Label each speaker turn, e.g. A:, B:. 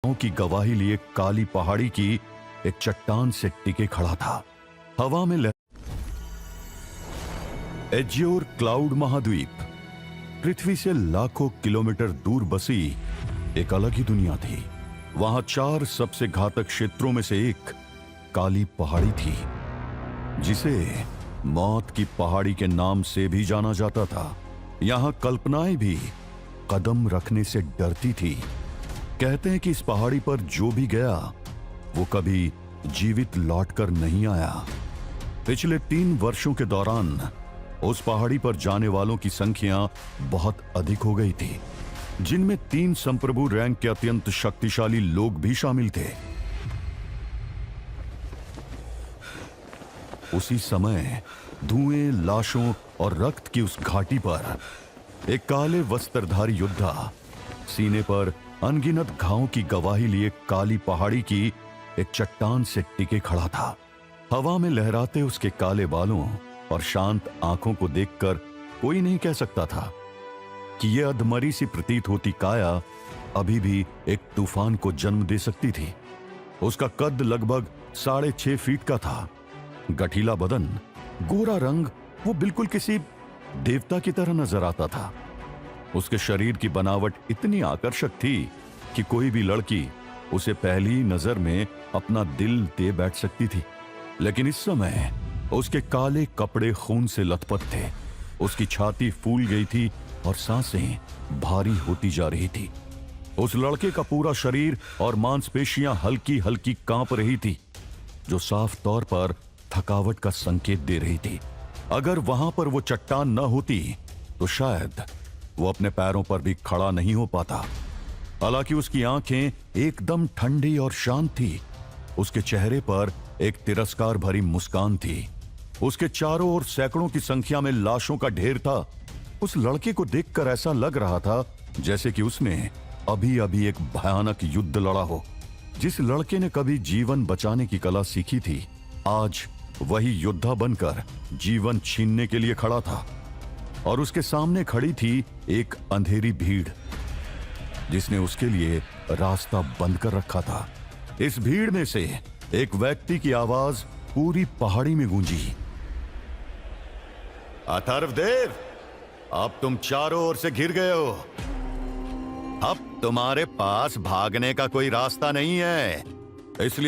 A: घावों की गवाही लिए काली पहाड़ी की एक चट्टान से टिके खड़ा था। हवा में एज्योर क्लाउड महाद्वीप पृथ्वी से लाखों किलोमीटर दूर बसी एक अलग ही दुनिया थी। वहां 4 सबसे घातक क्षेत्रों में से एक काली पहाड़ी थी, जिसे मौत की पहाड़ी के नाम से भी जाना जाता था। यहां कल्पनाएं भी कदम रखने से डरती थी। कहते हैं कि इस पहाड़ी पर जो भी गया वो कभी जीवित लौटकर नहीं आया। पिछले 3 वर्षों के दौरान उस पहाड़ी पर जाने वालों की संख्या बहुत अधिक हो गई थी, जिनमें 3 संप्रभु रैंक के अत्यंत शक्तिशाली लोग भी शामिल थे। उसी समय धुएं, लाशों और रक्त की उस घाटी पर एक काले वस्त्रधारी योद्धा सीने पर अनगिनत घावों की गवाही लिए काली पहाड़ी की एक चट्टान से टिके खड़ा था। हवा में लहराते उसके काले बालों और शांत आंखों को देखकर कोई नहीं कह सकता था कि यह अधमरी सी प्रतीत होती काया अभी भी एक तूफान को जन्म दे सकती थी। उसका कद लगभग 6.5 फीट का था। गठीला बदन, गोरा रंग, वो बिल्कुल किसी देवता की तरह नजर आता था। उसके शरीर की बनावट इतनी आकर्षक थी कि कोई भी लड़की उसे पहली नजर में अपना दिल दे बैठ सकती थी। लेकिन इस समय उसके काले कपड़े खून से लथपथ थे। उसकी छाती फूल गई थी और सांसें भारी होती जा रही थी। उस लड़के का पूरा शरीर और मांसपेशियां हल्की हल्की कांप रही थी, जो साफ तौर पर थकावट का संकेत दे रही थी। अगर वहां पर वो चट्टान न होती तो शायद वो अपने पैरों पर भी खड़ा नहीं हो पाता। हालांकि उसकी आंखें एकदम ठंडी और शांत थी। उसके चेहरे पर एक तिरस्कार भरी मुस्कान थी। उसके चारों ओर सैकड़ों की संख्या में लाशों का ढेर था। उस लड़के को देखकर ऐसा लग रहा था जैसे कि उसने अभी अभी एक भयानक युद्ध लड़ा हो। जिस लड़के ने कभी जीवन बचाने की कला सीखी थी, आज वही योद्धा बनकर जीवन छीनने के लिए खड़ा था। और उसके सामने खड़ी थी एक अंधेरी भीड़, जिसने उसके लिए रास्ता बंद कर रखा था। इस भीड़ में से एक व्यक्ति की आवाज पूरी पहाड़ी में गूंजी। अथर्वदेव, अब तुम चारों ओर से घिर गए हो। अब तुम्हारे पास भागने का कोई रास्ता नहीं है, इसलिए